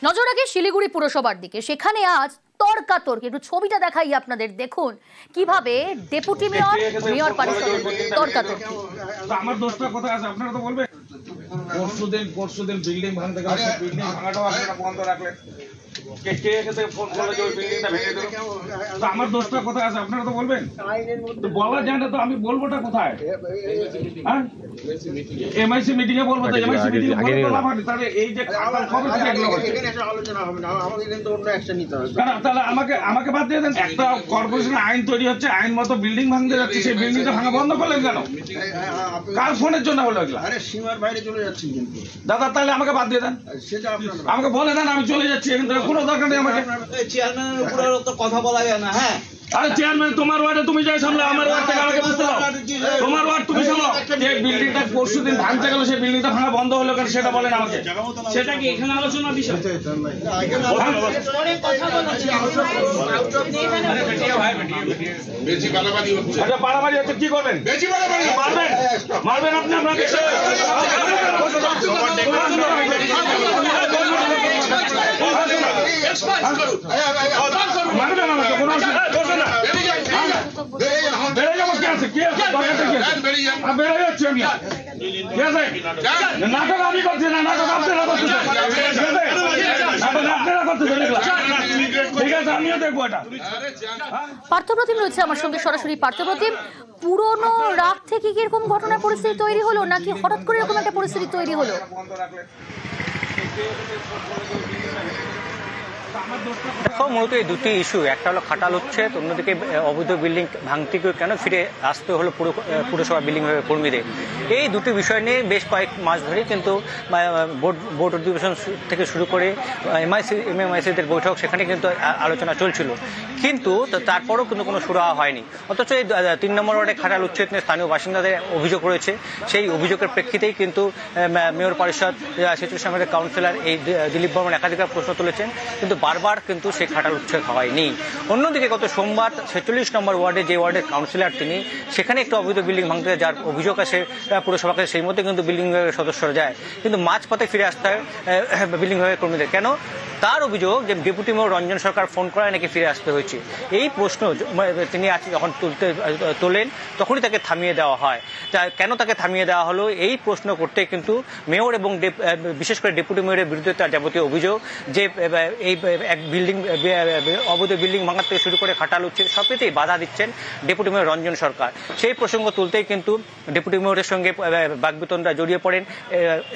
নজর রাখি শিলিগুড়ি পুরসভার দিকে। সেখানে আজ তর্কাতর্কি, একটু ছবিটা দেখাই আপনাদের, দেখুন কিভাবে ডেপুটি মেয়র মেয়র পরিষদের মধ্যে তর্কাতর্কি। আমার দোষটা কোথায় আছে আপনারা তো বলবেন। পরশুদিন বিল্ডিং ভাঙতে গেলে বিল্ডিং ভাঙাটাও আপনারা বন্ধ রাখলেন। ফোন করলে যে ওই বিল্ডিংটা ভেঙে দিল, আমার দোষটা কোথায় আছে আপনারা তো বলবেন। বলা যায় না তো আমি বলবোটা কোথায়? এমআইসি মিটিং এ বলবো তো এমআইসি মিটিং এ বলবো তাহলে এই যে খবর থেকে এগুলো হচ্ছে এখানে একটা আলোচনা হবে না, আমাদের কিন্তু অন্য অ্যাকশন নিতে হবে। তাহলে আমাকে বাদ দিয়ে দেন। একটা কর্পোরেশন আইন তৈরি হচ্ছে, আইন মতো বিল্ডিং ভাঙতে যাচ্ছে, সেই বিল্ডিংটা ভাঙা বন্ধ করলেন কেন? কার ফোনের জন্য হলো এগুলা? আরে সীমার বাইরে চলে যাচ্ছেন কিন্তু দাদা, তাহলে আমাকে বাদ দিয়ে দেন। সেটা আপনারা আমাকে বলে দেন, আমি চলে যাচ্ছি, এখান থেকে কোনো দরকার নেই আমাকে। চেয়ারম্যানের উপরে তো কথা বলা যায় না। হ্যাঁ, আরে চেয়ারম্যান তোমার ওয়ার্ডে তুমি যাই সামলে, আমার ওয়ার্ড থেকে আমাকে বুঝতে দাও। তোমার ওয়ার্ড তুমি সামলাও। যে বিল্ডিংটা পরশুদিন ভাঙতে গেল, সেই বিল্ডিংটা ভাঙা বন্ধ হলো কেন সেটা বলেন আমাকে। সেটা কি এখানে আলোচনার বিষয়? আচ্ছা, বাড়াবাড়ি হচ্ছে, কি করবেন? মারবেন মারবেন আপনি আপনাকে। মারবেন আমাকে, কোনো অসুবিধা না। বেড়ে যাবো কি আছে? কি আছে? বেড়ে যাচ্ছি আমি। ঠিক আছে, নাটক আমি করছি না, নাটক আপনারা করতেছেন। আপনারা করতেছেন। ঠিক আছে, আমিও দেখবো এটা। পার্থপ্রতিম রয়েছে আমার সঙ্গে সরাসরি। পার্থপ্রতিম, পুরনো রাগ থেকে কি এরকম ঘটনা পরিস্থিতি তৈরি হলো, নাকি হঠাৎ করে এরকম একটা পরিস্থিতি তৈরি হলো? দেখো, মূলত এই দুটি ইস্যু, একটা হলো খাটাল হচ্ছে, অন্যদিকে অবৈধ বিল্ডিং ভাঙতে কেন ফিরে আসতে হলো পুরসভা বিল্ডিং কর্মীদের। এই দুটি বিষয় নিয়ে বেশ কয়েক মাস ধরে কিন্তু বোর্ড অধিবেশন থেকে শুরু করে এমএমআইসিদের বৈঠক, সেখানে কিন্তু আলোচনা চলছিল, কিন্তু তারপরও কিন্তু কোনো সুরাহা হয়নি। অথচ এই ৩ নম্বর ওয়ার্ডে খাটাল উচ্ছেদ নিয়ে স্থানীয় বাসিন্দাদের অভিযোগ রয়েছে। সেই অভিযোগের প্রেক্ষিতেই কিন্তু মেয়র পরিষদ সেতু সামনের কাউন্সিলর এই দিলীপ বর্মন একাধিক প্রশ্ন তুলেছেন, কিন্তু বারবার কিন্তু সেই খাটাল উচ্ছেদ হয়নি। অন্যদিকে গত সোমবার ৪৬ নম্বর ওয়ার্ডে, যে ওয়ার্ডের কাউন্সিলর তিনি, সেখানে একটু অবৈধ বিল্ডিং ভাঙতে যার অভিযোগ আসে পুরসভাকে, সেই মধ্যে কিন্তু বিল্ডিং বিভাগের সদস্যরা যায়, কিন্তু মাঝপথে ফিরে আসতে হয় বিল্ডিং বিভাগের কর্মীদের। কেন? তার অভিযোগ যে ডেপুটি মেয়র রঞ্জন সরকার ফোন করায় নাকি ফিরে আসতে হয়েছে। এই প্রশ্ন তিনি যখন তোলেন, তখনই তাকে থামিয়ে দেওয়া হয়। কেন তাকে থামিয়ে দেওয়া হলো, এই প্রশ্ন করতে কিন্তু মেয়র এবং বিশেষ করে ডেপুটি মেয়রের বিরুদ্ধে তার যাবতীয় অভিযোগ যে এই এক বিল্ডিং অবৈধ বিল্ডিং ভাঙার থেকে শুরু করে খাটাল উচ্ছেদ সবকিছুই বাধা দিচ্ছেন ডেপুটি মেয়র রঞ্জন সরকার। সেই প্রসঙ্গ তুলতেই কিন্তু ডেপুটি মেয়রের সঙ্গে বাকবিতণ্ডা জড়িয়ে পড়েন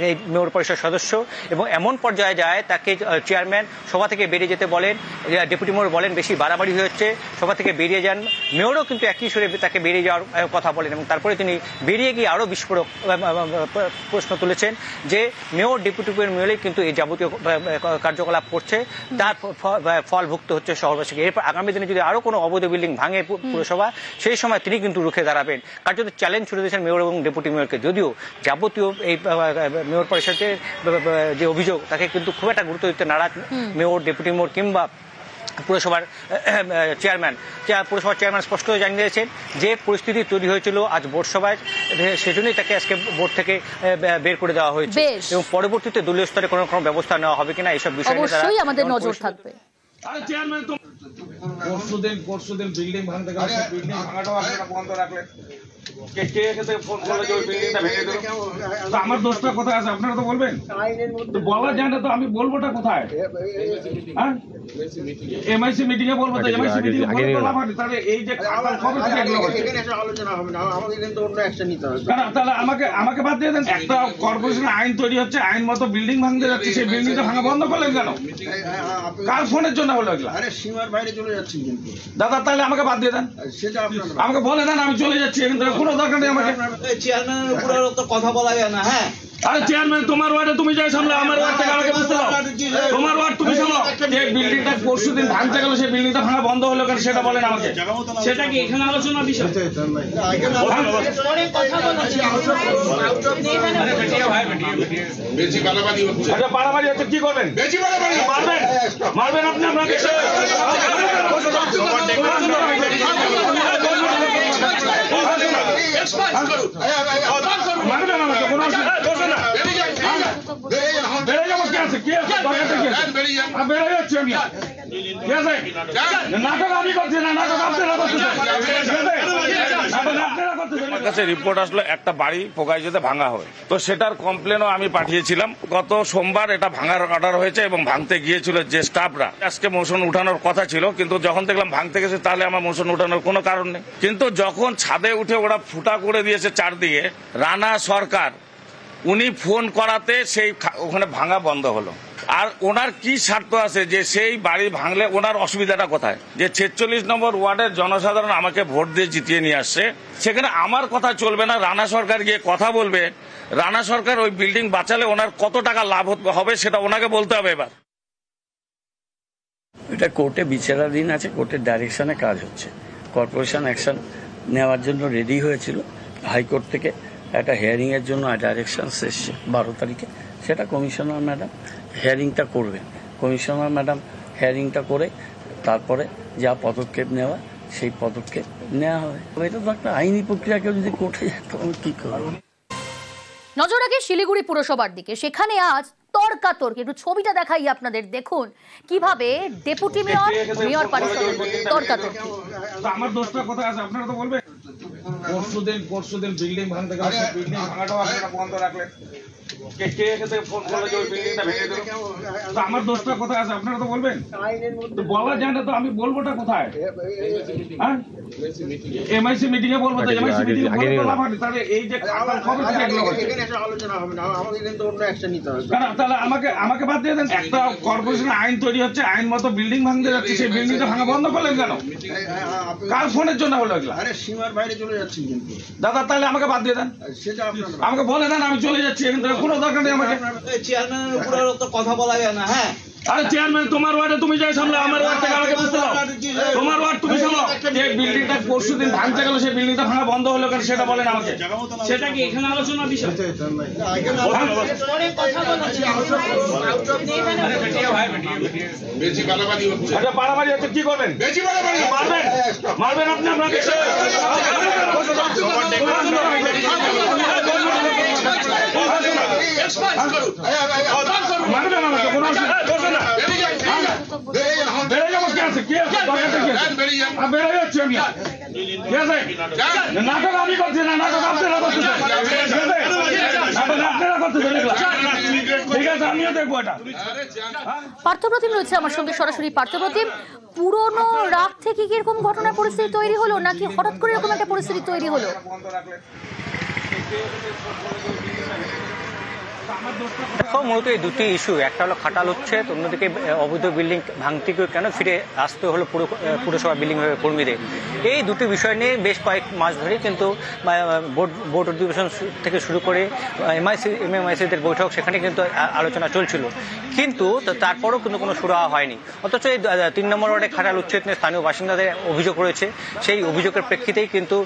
এই মেয়র পরিষদ সদস্য, এবং এমন পর্যায়ে যায় তাকে চেয়ারম্যান সভা থেকে বেরিয়ে যেতে বলেন। ডেপুটি মেয়র বলেন বেশি বাড়াবাড়ি হচ্ছে, সভা থেকে বেরিয়ে যান। মেয়রও কিন্তু একই সুরে তাকে বেরিয়ে যাওয়ার কথা বলেন, এবং তারপরে তিনি বেরিয়ে গিয়ে আরও বিস্ফোরক প্রশ্ন তুলেছেন যে মেয়র ডেপুটি মেয়র মিলেই কিন্তু এই যাবতীয় কার্যকলাপ করছে, তার ফল ভুক্ত হচ্ছে শহরবাসীকে। এরপর আগামী দিনে যদি আরও কোনো অবৈধ বিল্ডিং ভাঙে পুরসভা, সেই সময় তিনি কিন্তু রুখে দাঁড়াবেন। কার্যত চ্যালেঞ্জ ছুড়ে দিয়েছেন মেয়র এবং ডেপুটি মেয়রকে। যদিও যাবতীয় এই মেয়র পরিষদের যে অভিযোগ, তাকে কিন্তু খুব একটা গুরুত্ব দিতে নারাজ মেয়র, ডেপুটি মেয়র কিংবা পুরসভার চেয়ারম্যান স্পষ্ট জানিয়েছেন যে পরিস্থিতি তৈরি হয়েছিল আজ বোর্ড সভায়, সেজন্যই তাকে আজকে বোর্ড থেকে বের করে দেওয়া হয়েছে, এবং পরবর্তীতে দলীয় স্তরে কোনো ব্যবস্থা নেওয়া হবে কিনা এইসব বিষয়ে অবশ্যই আমাদের নজর থাকবে। পরশুদিন বিল্ডিং ভাঙতে গেলে বিল্ডিং ভাঙাটাও আপনারা বন্ধ রাখলেন। ফোন করলে যে ওই বিল্ডিংটা ভেঙে দিল, আমার দোষটা কোথায় আছে আপনারা তো বলবেন। বলা যায় না তো আমি বলবোটা কোথায়? এমআইসি মিটিং এ বলবো তো এমআইসি মিটিং এ বলবো তাহলে এই যে খবর থেকে এগুলো হচ্ছে এখানে একটা আলোচনা হবে না, আমাদের কিন্তু অন্য অ্যাকশন নিতে হবে। তাহলে আমাকে বাদ দিয়ে দেন। একটা কর্পোরেশন আইন তৈরি হচ্ছে, আইন মতো বিল্ডিং ভাঙতে যাচ্ছে, সেই বিল্ডিংটা ভাঙা বন্ধ করলেন কেন? কার ফোনের জন্য হলো এগুলা? আরে সীমার বাইরে চলে যাচ্ছেন কিন্তু দাদা, তাহলে আমাকে বাদ দিয়ে দেন। সেটা আপনারা আমাকে বলে দেন, আমি চলে যাচ্ছি, এখান থেকে কোনো দরকার নেই আমাকে। চেয়ারম্যানের উপরে তো কথা বলা যায় না। হ্যাঁ, আরে চেয়ারম্যান তোমার ওয়ার্ডে তুমি যাই সামলে, আমার ওয়ার্ড থেকে আমাকে বুঝতে দাও। তোমার ওয়ার্ড তুমি সামলাও। যে বিল্ডিংটা পরশুদিন ভাঙতে গেল, সেই বিল্ডিংটা ভাঙা বন্ধ হলো কেন সেটা বলেন আমাকে। সেটা কি এখানে আলোচনার বিষয়? আচ্ছা, বাড়াবাড়ি হচ্ছে, কি করবেন? মারবেন মারবেন আপনি আপনাকে। মারবেন আমাকে, কোনো অসুবিধা না। বেড়ে যাবো কি আছে? কি আছে? দরকারটা কি আছে? বেড়ে যাচ্ছি আমি। ঠিক আছে? নাটক আমি করছি না, নাটক আপনারা করতেছেন। আমার কাছে রিপোর্ট আসলো একটা বাড়ি পোকাইজেতে ভাঙা হয়, তো সেটার কমপ্লেনও আমি পাঠিয়েছিলাম। গত সোমবার এটা ভাঙার অর্ডার হয়েছে এবং ভাঙতে গিয়েছিল যে স্টাফরা। আজকে মোশন উঠানোর কথা ছিল, কিন্তু যখন দেখলাম ভাঙতে গেছে তাহলে আমার মোশন উঠানোর কোনো কারণ নেই। কিন্তু যখন ছাদে উঠে ওরা ফুটা করে দিয়েছে চারদিকে, রানা সরকার উনি ফোন করাতে সেই ওখানে ভাঙা বন্ধ হলো। আর ওনার কি স্বার্থ আছে যে সেই বাড়ি ভাঙলে ওনার অসুবিধাটা কোথায়? যে 46 নম্বর ওয়ার্ডের জনসাধারণ আমাকে ভোট দিয়ে জিতিয়ে নিয়ে আসছে, সেখানে আমার কথা চলবে না, রানা সরকার গিয়ে কথা বলবে। রানা সরকার ওই বিল্ডিং বাঁচালে ওনার কত টাকা লাভ হবে সেটা ওনাকে বলতে হবে। এবার এটা কোর্টে বিচারাধীন আছে, কোর্টের ডাইরেকশনে কাজ হচ্ছে। কর্পোরেশন অ্যাকশন নেওয়ার জন্য রেডি হয়েছিল, হাইকোর্ট থেকে একটা হিয়ারিংয়ের জন্য ডাইরেকশন এসছে 12 তারিখে। সেটা কমিশনার ম্যাডাম হিয়ারিংটা করবেন। কমিশনার ম্যাডাম হিয়ারিংটা করে তারপরে যা পদক্ষেপ নেওয়া সেই পদক্ষেপ নেওয়া হবে। এটা তো একটা আইনি প্রক্রিয়া, কেউ যদি কোর্টে যায় তখন কি করবে। নজর রাখি শিলিগুড়ি পুরসভার দিকে। সেখানে আজ তর্কাতর্কি, একটু ছবিটা দেখাই আপনাদের, দেখুন কিভাবে ডেপুটি মেয়র মেয়র পরিষদের মধ্যে তর্কাতর্কি। আমার দোষটা কোথায় আছে আপনারা তো বলবেন। পরশুদিন বিল্ডিং ভাঙতে গেলে বিল্ডিং ভাঙাটাও আপনারা বন্ধ রাখলেন। কে এসে ফোন করলো যে ওই বিল্ডিংটা ভেঙে দিল? তো আমার দোষটা কোথায় আছে আপনারা তো বলবেন। বলা যায় না তো আমি বলবোটা কোথায়? হ্যাঁ, এমআইসি মিটিং এ বলবো তো। এমআইসি মিটিং এ বলবো লাভ হবে? তাহলে এই যে কবে থেকে এগুলো হচ্ছে? এখানে একটা আলোচনা হবে না, আমাকে কিন্তু অন্য অ্যাকশন নিতে হবে। কারণ তাহলে আমাকে বাদ দিয়ে দেন। একটা কর্পোরেশন আইন তৈরি হচ্ছে, আইন মতো বিল্ডিং ভাঙতে যাচ্ছে, সেই বিল্ডিংটা ভাঙা বন্ধ করলেন কেন? কার ফোনের জন্য হলো এগুলা? আরে সীমার বাইরে চলে যাচ্ছেন কিন্তু দাদা, তাহলে আমাকে বাদ দিয়ে দেন। সেটা আপনার আমাকে বলে দেন, আমি চলে যাচ্ছি এখান থেকে, কোনো দরকার নেই আমাকে। চেয়ারম্যানের উপরে তো কথা বলা যায় না। হ্যাঁ, আরে চেয়ারম্যান, তোমার ওয়ার্ডে তুমি যাই সামলে, আমার ওয়ার্ড থেকে আমাকে বুঝতে দাও। তোমার ওয়ার্ড তুমি সামলাও। যে বিল্ডিংটা পরশুদিন ভাঙতে গেল, সেই বিল্ডিংটা ভাঙা বন্ধ হলো কেন সেটা বলেন আমাকে। সেটা কি এখানে আলোচনার বিষয়? আচ্ছা, বাড়াবাড়ি হচ্ছে, কি করবেন? মারবেন মারবেন আপনি আপনাকে। মারবেন আমাকে, কোনো অসুবিধা করবে না। বেড়ে যাবো, কি আছে? কি আছে? দরকারটা কি আছে? বেড়ে যাচ্ছি আমি। ঠিক আছে? নাটক আমি করছি না, নাটক আপনারা করতেছেন। ঠিক আছে? আপনারা করতেছেন এগুলা। ঠিক আছে, আমিও দেখবো এটা। পার্থপ্রতিম রয়েছে আমার সঙ্গে সরাসরি। পার্থপ্রতিম, পুরনো রাগ থেকে কি এরকম ঘটনার পরিস্থিতি তৈরি হলো, নাকি হঠাৎ করে এরকম একটা পরিস্থিতি তৈরি হলো? দেখো, মূলত এই দুটি ইস্যু, একটা হলো খাটাল হচ্ছে, অন্যদিকে অবৈধ বিল্ডিং ভাঙতে গিয়ে কেন ফিরে আসতে হলো পুরসভা বিল্ডিং কর্মীদের। এই দুটি বিষয় নিয়ে বেশ কয়েক মাস ধরে কিন্তু বোর্ড অধিবেশন থেকে শুরু করে এমএমআইসিদের বৈঠক, সেখানে কিন্তু আলোচনা চলছিল, কিন্তু তারপরও কিন্তু কোনো সুরাহা হয়নি। অথচ এই 3 নম্বর ওয়ার্ডে খাটাল উচ্ছেদ নিয়ে স্থানীয় বাসিন্দাদের অভিযোগ রয়েছে। সেই অভিযোগের প্রেক্ষিতেই কিন্তু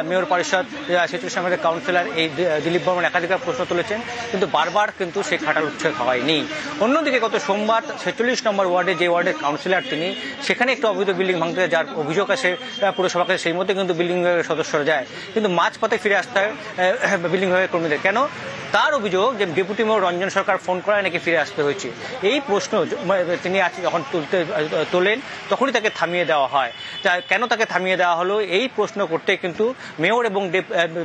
মেয়র পরিষদ 46 নম্বরের কাউন্সিলর এই দিলীপ বর্মন একাধিকবার প্রশ্ন তুলেছেন, কিন্তু বারবার কিন্তু সেই খাটাল উচ্ছেদ হয়নি। অন্যদিকে গত সোমবার 46 নম্বর ওয়ার্ডে, যে ওয়ার্ডের কাউন্সিলর তিনি, সেখানে একটা অবৈধ বিল্ডিং ভাঙতে যার অভিযোগ আসে পুরসভাকে, সেই মধ্যে কিন্তু বিল্ডিং বিভাগের সদস্যরা যায়, কিন্তু মাঝপথে ফিরে আসতে হয় বিল্ডিং বিভাগের কর্মীদের। কেন? তার অভিযোগ যে ডেপুটি মেয়র রঞ্জন সরকার ফোন করায় নাকি ফিরে আসতে হয়েছে। এই প্রশ্ন তিনি যখন তোলেন তখনই তাকে থামিয়ে দেওয়া হয়। কেন তাকে থামিয়ে দেওয়া হলো, এই প্রশ্ন করতে কিন্তু মেয়র এবং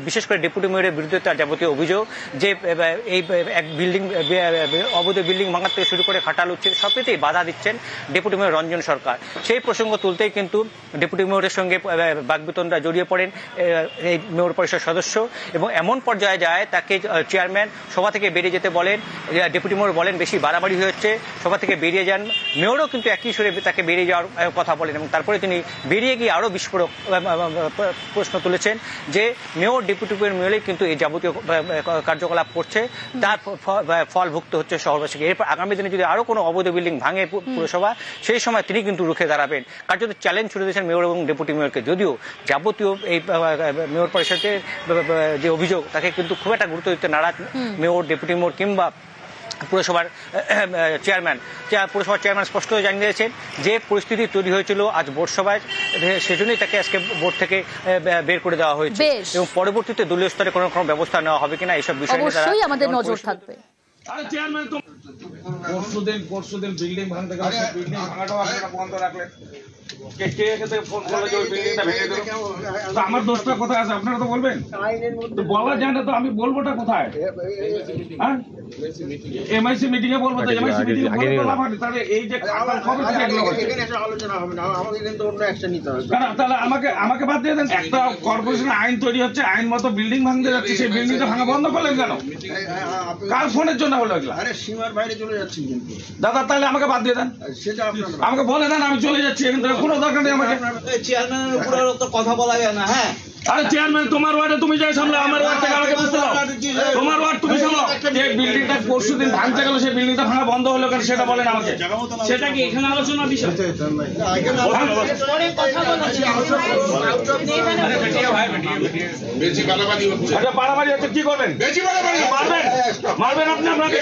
বিশেষ করে ডেপুটি মেয়রের বিরুদ্ধে তার যাবতীয় অভিযোগ যে এই এক বিল্ডিং অবৈধ বিল্ডিং ভাঙার থেকে শুরু করে খাটাল উচ্ছেদ সবকিছুই বাধা দিচ্ছেন ডেপুটি মেয়র রঞ্জন সরকার। সেই প্রসঙ্গ তুলতেই কিন্তু ডেপুটি মেয়রের সঙ্গে বাকবিতণ্ডা জড়িয়ে পড়েন এই মেয়র পরিষদ সদস্য, এবং এমন পর্যায়ে যায় তাকে চেয়ারম্যান সভা থেকে বেরিয়ে যেতে বলেন। ডেপুটি মেয়র বলেন বেশি বাড়াবাড়ি হচ্ছে, সভা থেকে বেরিয়ে যান। মেয়রও কিন্তু একই সুরে তাকে বেরিয়ে যাওয়ার কথা বলেন, এবং তারপরে তিনি বেরিয়ে গিয়ে আরও বিস্ফোরক প্রশ্ন তুলেছেন যে মেয়র ডেপুটি মেয়র মিলেই কিন্তু এই যাবতীয় কার্যকলাপ করছে, তার ফল ভুক্ত হচ্ছে শহরবাসীকে। এরপর আগামী দিনে যদি আরও কোনো অবৈধ বিল্ডিং ভাঙে পুরসভা, সেই সময় তিনি কিন্তু রুখে দাঁড়াবেন। কার্যত চ্যালেঞ্জ ছুড়ে দিয়েছেন মেয়র এবং ডেপুটি মেয়রকে। যদিও যাবতীয় এই মেয়র পরিষদের যে অভিযোগ, তাকে কিন্তু খুব একটা গুরুত্ব দিতে নারাজ মেয়র, ডেপুটি মেয়র কিংবা পুরসভার চেয়ারম্যান স্পষ্ট জানিয়েছেন যে পরিস্থিতি তৈরি হয়েছিল আজ বোর্ড সভায়, সেজন্যই তাকে আজকে বোর্ড থেকে বের করে দেওয়া হয়েছে, এবং পরবর্তীতে দলীয় স্তরে কোনো ব্যবস্থা নেওয়া হবে কিনা এইসব বিষয় নিয়ে অবশ্যই আমাদের নজর থাকবে। পরশুদিন বিল্ডিং ভাঙতে গেল, বিল্ডিং ভাঙাটাও আপনারা বন্ধ রাখলেন। কে এসে ফোন করলো যে ওই বিল্ডিংটা ভেঙে দিল? তো আমার দোষটা কোথায় আছে আপনারা তো বলবেন। তো বলা যায় না তো আমি বলবোটা কোথায়? হ্যাঁ, এমআইসি মিটিং এ বলবো তো এমআইসি মিটিং এ বলবো লাভ হবে। তাহলে এই যে খাতার খবর থেকে এগুলো হচ্ছে, এখানে এসে আলোচনা হবে না, আমাকে কিন্তু অন্য অ্যাকশন নিতে হবে। তাহলে আমাকে বাদ দিয়ে দেন। একটা কর্পোরেশন আইন তৈরি হচ্ছে, আইন মতো বিল্ডিং ভাঙতে যাচ্ছে, সেই বিল্ডিংটা ভাঙা বন্ধ করলেন কেন? কার ফোনের জন্য হলো এগুলা? আরে সীমার বাইরে চলে যাচ্ছেন কিন্তু, দাদা তাহলে আমাকে বাদ দিয়ে দেন, সেটা আপনার আমাকে বলে দেন আমি চলে যাচ্ছি, এখান থেকে কোনো দরকার নেই আমাকে। চেয়ারম্যানের উপরে তো কথা বলা যায় না। হ্যাঁ, আরে চেয়ারম্যান তোমার ওয়ার্ডে তুমি যাই সামলা, আমার ওয়ার্ড থেকে আমাকে বুঝতে দাও। তোমার ওয়ার্ড তুমি সামলাও। যে বিল্ডিংটা পরশুদিন ভাঙতে গেল, সেই বিল্ডিংটা ভাঙা বন্ধ হলো কেন সেটা বলেন আমাকে। সেটা কি এখানে আলোচনার বিষয়? আচ্ছা বাড়াবাড়ি হচ্ছে, কি করবেন? মারবেন মারবেন আপনি আপনাকে।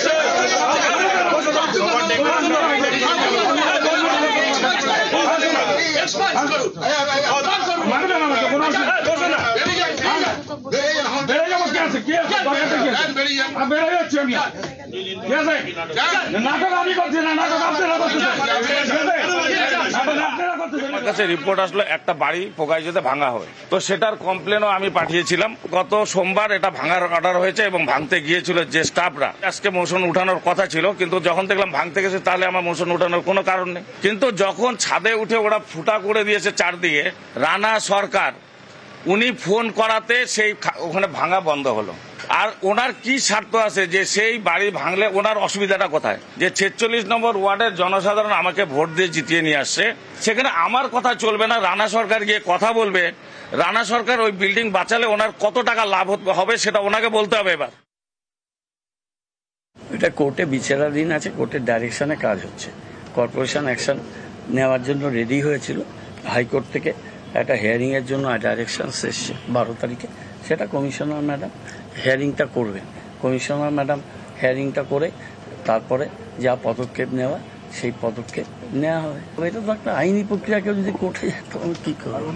মারবেন আমাকে, কোনো অসুবিধা না। বেড়ে যাবো কে আছে? কে আছে? বেড়ে যাচ্ছি আমি। ঠিক আছে, নাটক আমি করছি না, নাটক আপনারা করতেছেন। আমার কাছে রিপোর্ট আসলো একটা বাড়ি পোকায় যেতে ভাঙা হয়, তো সেটার কমপ্লেনও আমি পাঠিয়েছিলাম। গত সোমবার এটা ভাঙার অর্ডার হয়েছে এবং ভাঙতে গিয়েছিল যে স্টাফরা। আজকে মোশন উঠানোর কথা ছিল, কিন্তু যখন দেখলাম ভাঙতে গেছে তাহলে আমার মোশন উঠানোর কোনো কারণ নেই। কিন্তু যখন ছাদে উঠে ওরা ফুটা করে দিয়েছে চারদিকে, রানা সরকার উনি ফোন করাতে সেই ওখানে ভাঙা বন্ধ হলো। আর ওনার কি স্বার্থ আছে যে সেই বাড়ি ভাঙলে ওনার অসুবিধাটা কোথায়? যে 46 নম্বর ওয়ার্ডের জনসাধারণ আমাকে ভোট দিয়ে জিতিয়ে নিয়ে আসছে, সেখানে আমার কথা চলবে না, রানা সরকার গিয়ে কথা বলবে। রানা সরকার ওই বিল্ডিং বাঁচালে ওনার কত টাকা লাভ হবে সেটা ওনাকে বলতে হবে। এবার এটা কোর্টে বিচারাধীন আছে, কোর্টের ডাইরেকশনে কাজ হচ্ছে। কর্পোরেশন অ্যাকশন নেওয়ার জন্য রেডি হয়েছিল, হাইকোর্ট থেকে একটা হিয়ারিংয়ের জন্য ডাইরেকশন এসছে 12 তারিখে। সেটা কমিশনার ম্যাডাম হিয়ারিংটা করবেন। কমিশনার ম্যাডাম হিয়ারিংটা করে তারপরে যা পদক্ষেপ নেওয়া সেই পদক্ষেপ নেওয়া হবে। এটা তো একটা আইনি প্রক্রিয়া, কেউ যদি কোর্টে যায় তো আমি কী করবো?